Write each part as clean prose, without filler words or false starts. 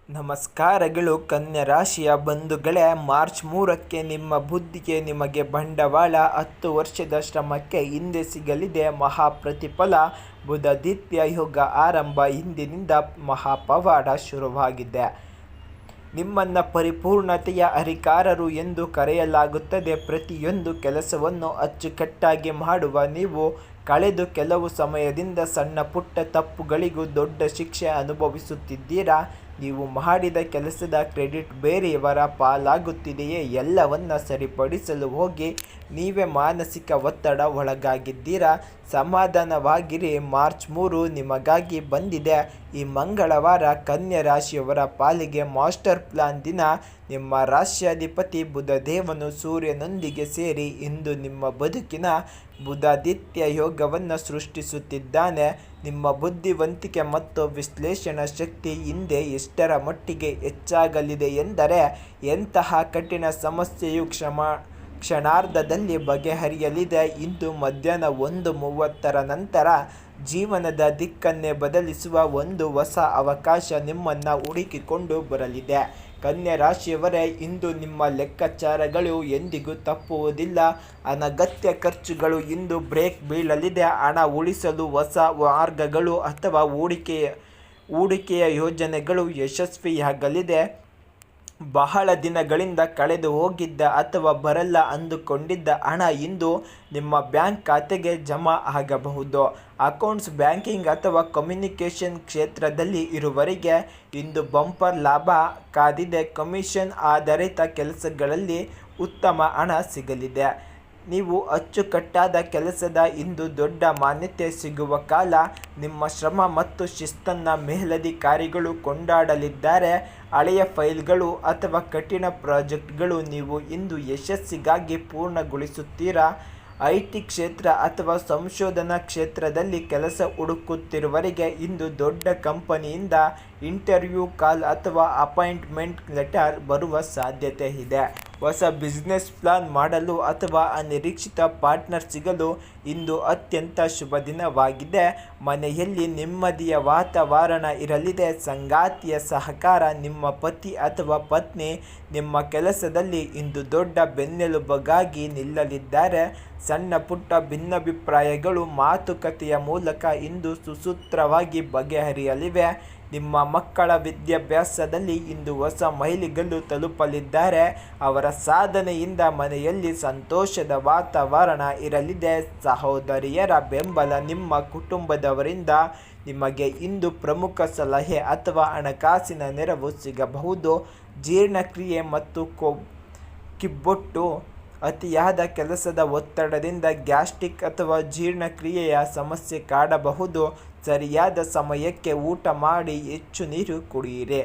ನಮಸ್ಕಾರಗಳು ಕನ್ಯಾ ರಾಶಿಯ ಬಂಧುಗಳೇ, ಮಾರ್ಚ್ 3ಕ್ಕೆ ನಿಮ್ಮ ಬುದ್ಧಿಗೆ ನಿಮಗೆ ಬಂಡವಾಳ 10 ವರ್ಷದ ಶ್ರಮಕ್ಕೆ ಹಿಂದೆ ಸಿಗಲಿದೆ ಮಹಾಪ್ರತಿಫಲ. ಬುಧಾದಿತ್ಯ ಯೋಗ ಆರಂಭ. ಇಂದಿನಿಂದ ಮಹಾಪವಾಡ ಶುರುವಾಗಿದೆ. ನಿಮ್ಮನ್ನು ಪರಿಪೂರ್ಣತೆಯ ಹರಿಕಾರರು ಎಂದು ಕರೆಯಲಾಗುತ್ತದೆ. ಪ್ರತಿಯೊಂದು ಕೆಲಸವನ್ನು ಅಚ್ಚುಕಟ್ಟಾಗಿ ಮಾಡುವ ನೀವು ಕಳೆದ ಕೆಲವು ಸಮಯದಿಂದ ಸಣ್ಣ ಪುಟ್ಟ ತಪ್ಪುಗಳಿಗೂ ದೊಡ್ಡ ಶಿಕ್ಷೆ ಅನುಭವಿಸುತ್ತಿದ್ದೀರಾ. ನೀವು ಮಾಡಿದ ಕೆಲಸದ ಕ್ರೆಡಿಟ್ ಬೇರೆಯವರ ಪಾಲಾಗುತ್ತಿದೆಯೇ? ಎಲ್ಲವನ್ನ ಸರಿಪಡಿಸಲು ಹೋಗಿ ನೀವೇ ಮಾನಸಿಕ ಒತ್ತಡ ಒಳಗಾಗಿದ್ದೀರಾ. ಸಮಾಧಾನವಾಗಿರಿ. ಮಾರ್ಚ್ 3 ನಿಮಗಾಗಿ ಬಂದಿದೆ. ಈ ಮಂಗಳವಾರ ಕನ್ಯಾ ರಾಶಿಯವರ ಪಾಲಿಗೆ ಮಾಸ್ಟರ್ ಪ್ಲಾನ್ ದಿನ. ನಿಮ್ಮ ರಾಶ್ಯಾಧಿಪತಿ ಬುಧದೇವನು ಸೂರ್ಯನೊಂದಿಗೆ ಸೇರಿ ಇಂದು ನಿಮ್ಮ ಬದುಕಿನ ಬುಧಾದಿತ್ಯ ಯೋಗವನ್ನು ಸೃಷ್ಟಿಸುತ್ತಿದ್ದಾನೆ. ನಿಮ್ಮ ಬುದ್ಧಿವಂತಿಕೆ ಮತ್ತು ವಿಶ್ಲೇಷಣಾ ಶಕ್ತಿ ಹಿಂದೆ ಎಷ್ಟರ ಮಟ್ಟಿಗೆ ಹೆಚ್ಚಾಗಲಿದೆ ಎಂದರೆ, ಎಂತಹ ಕಠಿಣ ಸಮಸ್ಯೆಯು ಕ್ಷಣಾರ್ಧದಲ್ಲಿ ಬಗೆಹರಿಯಲಿದೆ. ಇಂದು ಮಧ್ಯಾಹ್ನ 1:30 ನಂತರ ಜೀವನದ ದಿಕ್ಕನ್ನೇ ಬದಲಿಸುವ ಒಂದು ಹೊಸ ಅವಕಾಶ ನಿಮ್ಮನ್ನು ಹುಡುಕಿಕೊಂಡು ಬರಲಿದೆ. ಕನ್ಯಾ ರಾಶಿಯವರೇ, ಇಂದು ನಿಮ್ಮ ಲೆಕ್ಕಾಚಾರಗಳು ಎಂದಿಗೂ ತಪ್ಪುವುದಿಲ್ಲ. ಅನಗತ್ಯ ಖರ್ಚುಗಳು ಇಂದು ಬ್ರೇಕ್ ಬೀಳಲಿದೆ. ಹಣ ಉಳಿಸಲು ಹೊಸ ಮಾರ್ಗಗಳು ಅಥವಾ ಹೂಡಿಕೆಯ ಯೋಜನೆಗಳು ಯಶಸ್ವಿಯಾಗಲಿದೆ. ಬಹಳ ದಿನಗಳಿಂದ ಕಳೆದು ಹೋಗಿದ್ದ ಅಥವಾ ಬರಲ್ಲ ಅಂದುಕೊಂಡಿದ್ದ ಹಣ ಇಂದು ನಿಮ್ಮ ಬ್ಯಾಂಕ್ ಖಾತೆಗೆ ಜಮಾ ಆಗಬಹುದು. ಅಕೌಂಟ್ಸ್, ಬ್ಯಾಂಕಿಂಗ್ ಅಥವಾ ಕಮ್ಯುನಿಕೇಷನ್ ಕ್ಷೇತ್ರದಲ್ಲಿ ಇರುವವರಿಗೆ ಇಂದು ಬಂಪರ್ ಲಾಭ ಕಾದಿದೆ. ಕಮಿಷನ್ ಆಧಾರಿತ ಕೆಲಸಗಳಲ್ಲಿ ಉತ್ತಮ ಹಣ ಸಿಗಲಿದೆ. ನೀವು ಅಚ್ಚುಕಟ್ಟಾದ ಕೆಲಸದ ಇಂದು ದೊಡ್ಡ ಮಾನ್ಯತೆ ಸಿಗುವ ಕಾಲ. ನಿಮ್ಮ ಶ್ರಮ ಮತ್ತು ಶಿಸ್ತನ್ನು ಮೇಲಧಿಕಾರಿಗಳು ಕೊಂಡಾಡಲಿದ್ದಾರೆ. ಹಳೆಯ ಫೈಲ್ಗಳು ಅಥವಾ ಕಠಿಣ ಪ್ರಾಜೆಕ್ಟ್ಗಳು ನೀವು ಇಂದು ಯಶಸ್ಸಿಗಾಗಿ ಪೂರ್ಣಗೊಳಿಸುತ್ತೀರಾ. IT ಕ್ಷೇತ್ರ ಅಥವಾ ಸಂಶೋಧನಾ ಕ್ಷೇತ್ರದಲ್ಲಿ ಕೆಲಸ ಹುಡುಕುತ್ತಿರುವವರಿಗೆ ಇಂದು ದೊಡ್ಡ ಕಂಪನಿಯಿಂದ ಇಂಟರ್ವ್ಯೂ ಕಾಲ್ ಅಥವಾ ಅಪಾಯಿಂಟ್ಮೆಂಟ್ ಲೆಟರ್ ಬರುವ ಸಾಧ್ಯತೆ ಇದೆ. ಹೊಸ ಬಿಸ್ನೆಸ್ ಪ್ಲಾನ್ ಮಾಡಲು ಅಥವಾ ಅನಿರೀಕ್ಷಿತ ಪಾರ್ಟ್ನರ್ ಸಿಗಲು ಇಂದು ಅತ್ಯಂತ ಶುಭ ದಿನವಾಗಿದೆ. ಮನೆಯಲ್ಲಿ ನೆಮ್ಮದಿಯ ವಾತಾವರಣ ಇರಲಿದೆ. ಸಂಗಾತಿಯ ಸಹಕಾರ. ನಿಮ್ಮ ಪತಿ ಅಥವಾ ಪತ್ನಿ ನಿಮ್ಮ ಕೆಲಸದಲ್ಲಿ ಇಂದು ದೊಡ್ಡ ಬೆನ್ನೆಲುಬಾಗಿ ನಿಲ್ಲಲಿದ್ದಾರೆ. ಸಣ್ಣ ಪುಟ್ಟ ಭಿನ್ನಾಭಿಪ್ರಾಯಗಳು ಮಾತುಕತೆಯ ಮೂಲಕ ಇಂದು ಸುಸೂತ್ರವಾಗಿ ಬಗೆಹರಿಯಲಿವೆ. ನಿಮ್ಮ ಮಕ್ಕಳ ವಿದ್ಯಾಭ್ಯಾಸದಲ್ಲಿ ಇಂದು ಹೊಸ ಮೈಲಿಗಲ್ಲು ತಲುಪಲಿದ್ದಾರೆ. ಅವರ ಸಾಧನೆಯಿಂದ ಮನೆಯಲ್ಲಿ ಸಂತೋಷದ ವಾತಾವರಣ ಇರಲಿದೆ. ಸಹೋದರಿಯರ ಬೆಂಬಲ. ನಿಮ್ಮ ಕುಟುಂಬದವರಿಂದ ನಿಮಗೆ ಇಂದು ಪ್ರಮುಖ ಸಲಹೆ ಅಥವಾ ಹಣಕಾಸಿನ ನೆರವು ಸಿಗಬಹುದು. ಜೀರ್ಣಕ್ರಿಯೆ ಮತ್ತು ಕಿಬ್ಬೊಟ್ಟು. ಅತಿಯಾದ ಕೆಲಸದ ಒತ್ತಡದಿಂದ ಗ್ಯಾಸ್ಟ್ರಿಕ್ ಅಥವಾ ಜೀರ್ಣಕ್ರಿಯೆಯ ಸಮಸ್ಯೆ ಕಾಡಬಹುದು. ಸರಿಯಾದ ಸಮಯಕ್ಕೆ ಊಟ ಮಾಡಿ ಹೆಚ್ಚು ನೀರು ಕುಡಿಯಿರಿ.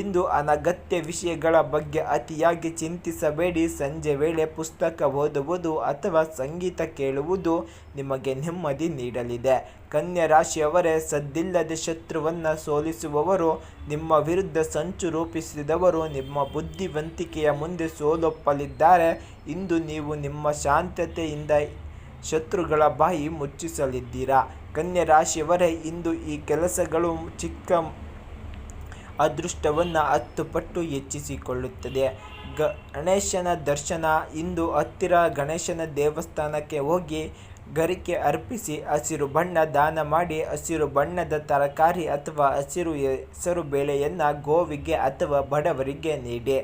ಇಂದು ಅನಗತ್ಯ ವಿಷಯಗಳ ಬಗ್ಗೆ ಅತಿಯಾಗಿ ಚಿಂತಿಸಬೇಡಿ. ಸಂಜೆ ವೇಳೆ ಪುಸ್ತಕ ಓದುವುದು ಅಥವಾ ಸಂಗೀತ ಕೇಳುವುದು ನಿಮಗೆ ನೆಮ್ಮದಿ ನೀಡಲಿದೆ. ಕನ್ಯಾ ರಾಶಿಯವರೇ, ಸದ್ದಿಲ್ಲದೆ ಶತ್ರುವನ್ನು ಸೋಲಿಸುವವರು, ನಿಮ್ಮ ವಿರುದ್ಧ ಸಂಚು ರೂಪಿಸಿದವರು ನಿಮ್ಮ ಬುದ್ಧಿವಂತಿಕೆಯ ಮುಂದೆ ಸೋಲೊಪ್ಪಲಿದ್ದಾರೆ. ಇಂದು ನೀವು ನಿಮ್ಮ ಶಾಂತತೆಯಿಂದ ಶತ್ರುಗಳ ಬಾಯಿ ಮುಚ್ಚಿಸಲಿದ್ದೀರಾ. ಕನ್ಯಾ ರಾಶಿಯವರೇ, ಇಂದು ಈ ಕೆಲಸಗಳು ಚಿಕ್ಕ ಅದೃಷ್ಟವನ್ನು 10 ಪಟ್ಟು ಹೆಚ್ಚಿಸಿಕೊಳ್ಳುತ್ತದೆ. ಗಣೇಶನ ದರ್ಶನ. ಇಂದು ಹತ್ತಿರ ಗಣೇಶನ ದೇವಸ್ಥಾನಕ್ಕೆ ಹೋಗಿ ಗರಿಕೆ ಅರ್ಪಿಸಿ ಹಸಿರು ಬಣ್ಣ ದಾನ ಮಾಡಿ. ಹಸಿರು ಬಣ್ಣದ ತರಕಾರಿ ಅಥವಾ ಹಸಿರು ಹೆಸರು ಬೇಳೆಯನ್ನು ಗೋವಿಗೆ ಅಥವಾ ಬಡವರಿಗೆ ನೀಡಿ.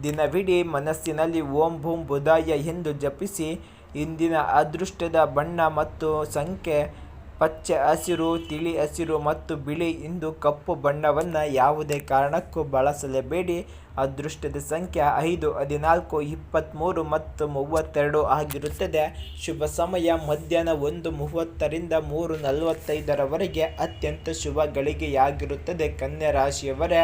ದಿನವಿಡೀ ಮನಸ್ಸಿನಲ್ಲಿ ಓಂ ಭೂಂ ಬುಧಾಯ ಎಂದು ಜಪಿಸಿ. ಇಂದಿನ ಅದೃಷ್ಟದ ಬಣ್ಣ ಮತ್ತು ಸಂಖ್ಯೆ ಪಚ್ಚೆ, ಹಸಿರು, ತಿಳಿ ಹಸಿರು ಮತ್ತು ಬಿಳಿ. ಇಂದು ಕಪ್ಪು ಬಣ್ಣವನ್ನು ಯಾವುದೇ ಕಾರಣಕ್ಕೂ ಬಳಸಲೇಬೇಡಿ. ಅದೃಷ್ಟದ ಸಂಖ್ಯೆ 5, 14, 23 ಮತ್ತು 32 ಆಗಿರುತ್ತದೆ. ಶುಭ ಸಮಯ ಮಧ್ಯಾಹ್ನ 1:30 ರಿಂದ 3:45 ಅತ್ಯಂತ ಶುಭ ಗಳಿಗೆಯಾಗಿರುತ್ತದೆ. ಕನ್ಯಾ ರಾಶಿಯವರೇ,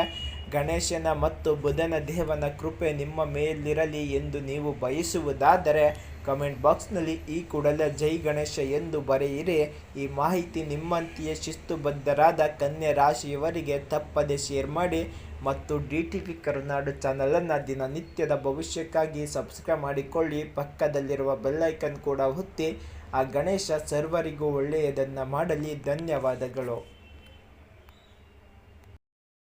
ಗಣೇಶನ ಮತ್ತು ಬುಧನ ದೇವನ ಕೃಪೆ ನಿಮ್ಮ ಮೇಲಿರಲಿ ಎಂದು ನೀವು ಬಯಸುವುದಾದರೆ ಕಮೆಂಟ್ ಬಾಕ್ಸ್ನಲ್ಲಿ ಈ ಕೂಡಲೇ ಜೈ ಗಣೇಶ ಎಂದು ಬರೆಯಿರಿ. ಈ ಮಾಹಿತಿ ನಿಮ್ಮಂತೆಯೇ ಶಿಸ್ತುಬದ್ಧರಾದ ಕನ್ಯಾ ರಾಶಿಯವರಿಗೆ ತಪ್ಪದೆ ಶೇರ್ ಮಾಡಿ ಮತ್ತು DTV ಕರುನಾಡು ಚಾನಲನ್ನು ದಿನನಿತ್ಯದ ಭವಿಷ್ಯಕ್ಕಾಗಿ ಸಬ್ಸ್ಕ್ರೈಬ್ ಮಾಡಿಕೊಳ್ಳಿ. ಪಕ್ಕದಲ್ಲಿರುವ ಬೆಲ್ಲೈಕನ್ ಕೂಡ ಒತ್ತಿ. ಆ ಗಣೇಶ ಸರ್ವರಿಗೂ ಒಳ್ಳೆಯದನ್ನು ಮಾಡಲಿ. ಧನ್ಯವಾದಗಳು.